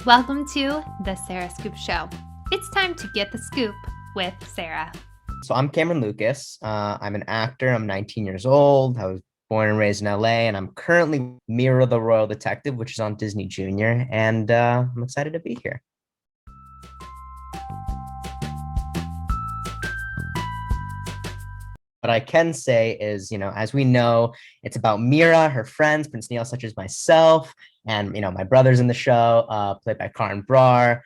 Welcome to the Sarah Scoop Show. It's time to get the scoop with Sarah. So I'm Kamran Lucas. I'm an actor. I'm 19 years old. I was born and raised in LA, and I'm currently Mira the Royal Detective, which is on Disney Junior. And I'm excited to be here. What I can say is, as we know, it's about Mira, her friends, Prince Neel, such as myself, and my brother's in the show, played by Karan Brar.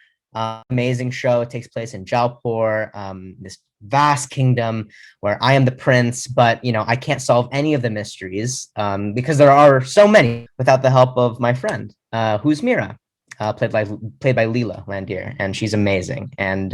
Amazing show. It takes place in Jaipur, this vast kingdom where I am the prince, but I can't solve any of the mysteries because there are so many without the help of my friend, who's Mira, played by Leela Landier, and she's amazing. And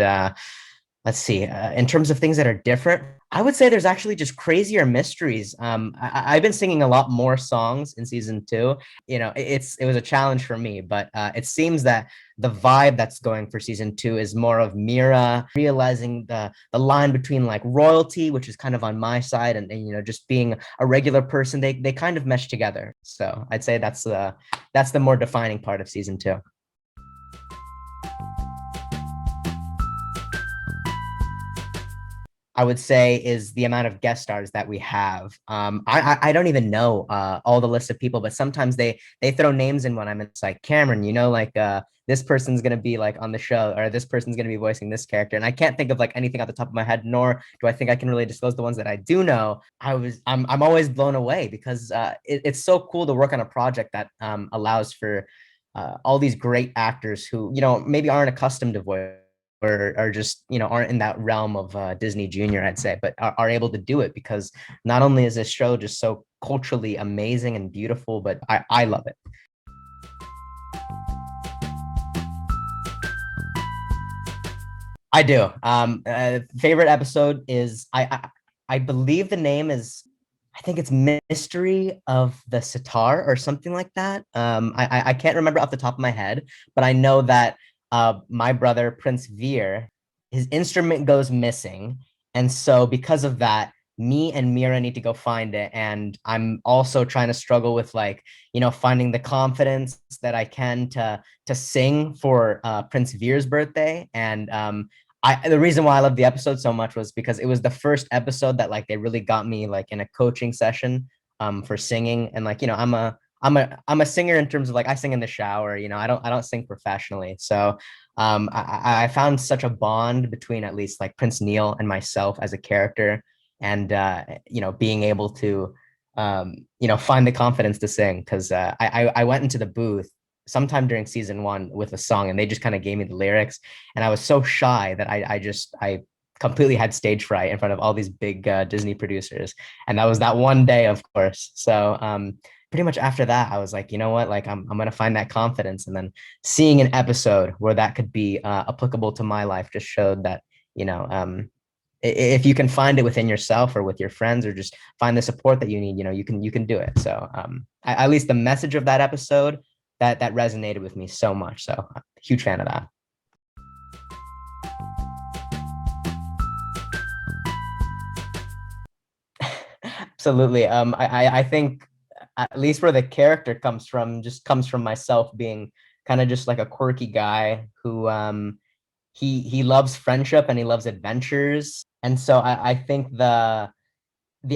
let's see, in terms of things that are different, I would say there's actually just crazier mysteries. I've been singing a lot more songs in season two. It was a challenge for me, but it seems that the vibe that's going for season two is more of Mira realizing the line between like royalty, which is kind of on my side, and just being a regular person. They kind of mesh together. So I'd say that's the more defining part of season two. I would say is the amount of guest stars that we have. I don't even know all the list of people, but sometimes they throw names in when I'm in. It's like Cameron, like this person's gonna be like on the show, or this person's gonna be voicing this character, and I can't think of like anything off the top of my head, nor do I think I can really disclose the ones that I do know. I'm always blown away because it's so cool to work on a project that allows for all these great actors who maybe aren't accustomed to voice or just aren't in that realm of Disney Junior, I'd say, but are able to do it because not only is this show just so culturally amazing and beautiful, but I love it. I do. Favorite episode is I believe the name is, I think it's Mystery of the Sitar or something like that. I can't remember off the top of my head, but I know that my brother Prince Veer, his instrument goes missing, and so because of that, me and Mira need to go find it. And I'm also trying to struggle with like finding the confidence that I can to sing for Prince Veer's birthday. And the reason why I love the episode so much was because it was the first episode that like they really got me like in a coaching session for singing. And like I'm a singer in terms of like I sing in the shower. I don't sing professionally. So I found such a bond between at least like Prince Neel and myself as a character, and being able to find the confidence to sing because I went into the booth sometime during season one with a song, and they just kind of gave me the lyrics, and I was so shy that I completely had stage fright in front of all these big Disney producers, and that was that one day, of course. So pretty much after that, I was like, you know what, like I'm gonna find that confidence, and then seeing an episode where that could be applicable to my life just showed that you know if you can find it within yourself or with your friends, or just find the support that you need, you can do it. So at least the message of that episode, that resonated with me so much. So I'm a huge fan of that. Absolutely. I think at least where the character comes from just comes from myself being kind of just like a quirky guy who he loves friendship and he loves adventures. And so I think the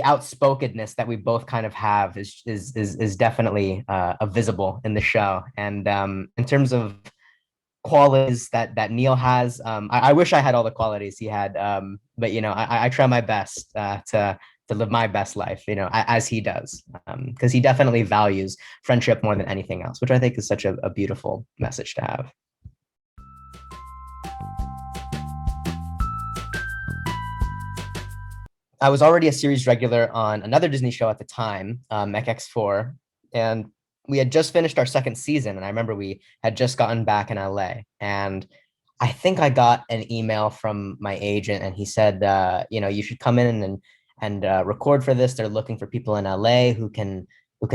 outspokenness that we both kind of have is definitely visible in the show. And in terms of qualities that Neel has, I wish I had all the qualities he had, but I try my best to live my best life, as he does, because he definitely values friendship more than anything else, which I think is such a beautiful message to have. I was already a series regular on another Disney show at the time, XX4, and we had just finished our second season. And I remember we had just gotten back in LA, and I think I got an email from my agent, and he said, you should come in and record for this. They're looking for people in LA who can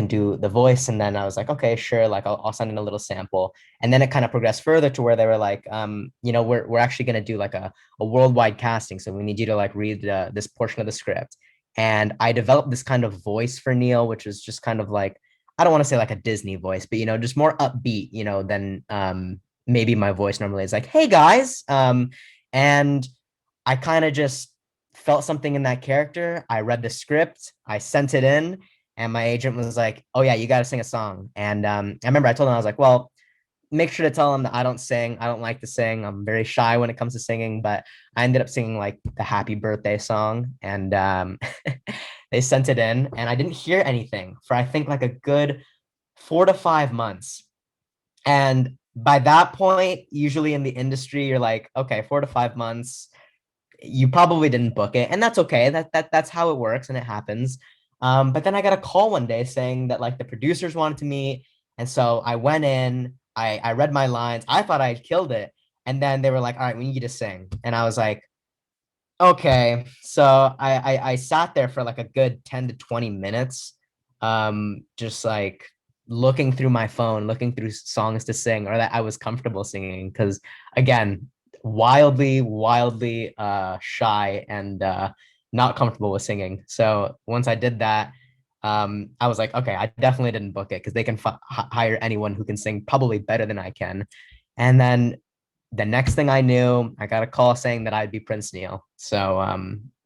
do the voice. And then I was like, okay, sure. Like I'll send in a little sample. And then it kind of progressed further to where they were like, we're actually going to do like a worldwide casting. So we need you to like read this portion of the script. And I developed this kind of voice for Neel, which is just kind of like, I don't want to say like a Disney voice, but just more upbeat, than maybe my voice normally is like, hey guys. And I kind of just felt something in that character. I read the script, I sent it in, and my agent was like, oh yeah, you got to sing a song. And I remember I told him, I was like, well, make sure to tell them that I don't sing. I don't like to sing. I'm very shy when it comes to singing, but I ended up singing like the happy birthday song. And they sent it in, and I didn't hear anything for I think like a good 4 to 5 months. And by that point, usually in the industry, you're like, okay, 4 to 5 months, you probably didn't book it, and that's okay. That's how it works, and it happens. But then I got a call one day saying that like the producers wanted to meet, and so I went in. I read my lines. I thought I had killed it, and then they were like, "All right, we need you to sing," and I was like, "Okay." So I sat there for like a good 10 to 20 minutes, just like looking through my phone, looking through songs to sing or that I was comfortable singing, because again, wildly shy and not comfortable with singing. So once I did that, I was like, okay, I definitely didn't book it because they can hire anyone who can sing probably better than I can. And then the next thing I knew, I got a call saying that I'd be Prince Neel. So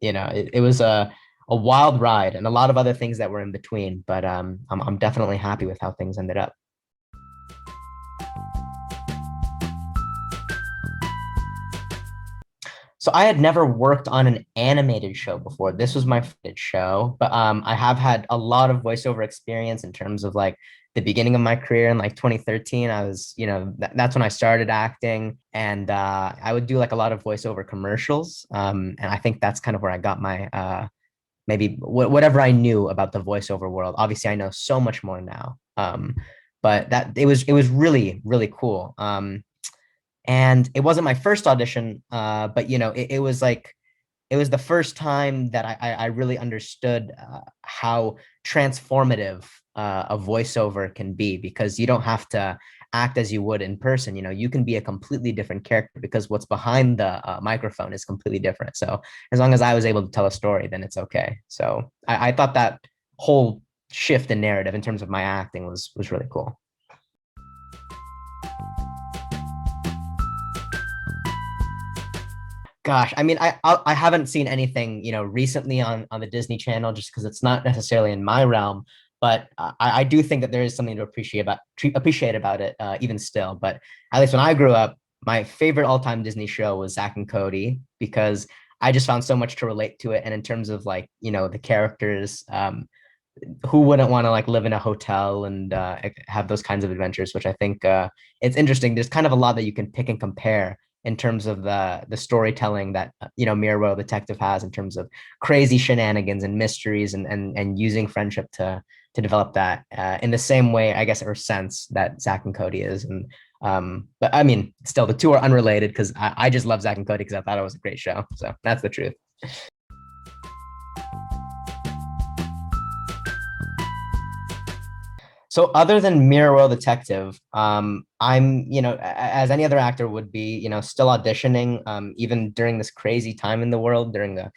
it was a wild ride and a lot of other things that were in between, but I'm definitely happy with how things ended up. So I had never worked on an animated show before. This was my first show, but I have had a lot of voiceover experience in terms of like the beginning of my career in like 2013. I was, that's when I started acting, and I would do like a lot of voiceover commercials. And I think that's kind of where I got my maybe whatever I knew about the voiceover world. Obviously, I know so much more now. But that it was really cool. And it wasn't my first audition, but it was like it was the first time that I really understood how transformative a voiceover can be, because you don't have to act as you would in person. You can be a completely different character because what's behind the microphone is completely different. So as long as I was able to tell a story, then it's okay. So I thought that whole shift in narrative in terms of my acting was really cool. Gosh, I mean, I haven't seen anything, recently on the Disney Channel, just because it's not necessarily in my realm. But I do think that there is something to appreciate about it, even still. But at least when I grew up, my favorite all-time Disney show was Zack and Cody, because I just found so much to relate to it. And in terms of like, the characters, who wouldn't want to like live in a hotel and have those kinds of adventures, which I think it's interesting. There's kind of a lot that you can pick and compare in terms of the storytelling that Mira Royal Detective has in terms of crazy shenanigans and mysteries, and using friendship to develop that in the same way, I guess, or sense that Zack and Cody is. And but I mean, still the two are unrelated, because I just love Zack and Cody because I thought it was a great show. So that's the truth. So other than Mirror World Detective, I'm, as any other actor would be, still auditioning, even during this crazy time in the world, during a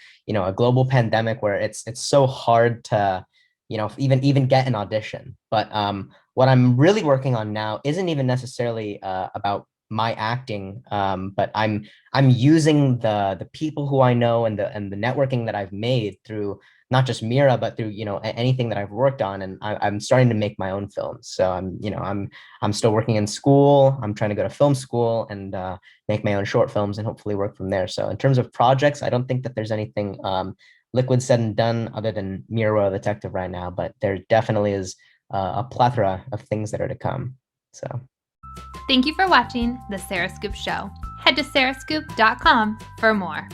global pandemic where it's so hard to, even get an audition. But what I'm really working on now isn't even necessarily about my acting, but I'm using the people who I know and the networking that I've made through not just Mira, but through anything that I've worked on, and I'm starting to make my own films. So I'm still working in school. I'm trying to go to film school and make my own short films and hopefully work from there. So in terms of projects, I don't think that there's anything liquid said and done other than Mira Detective right now, but there definitely is a plethora of things that are to come. So. Thank you for watching The Sarah Scoop Show. Head to sarahscoop.com for more.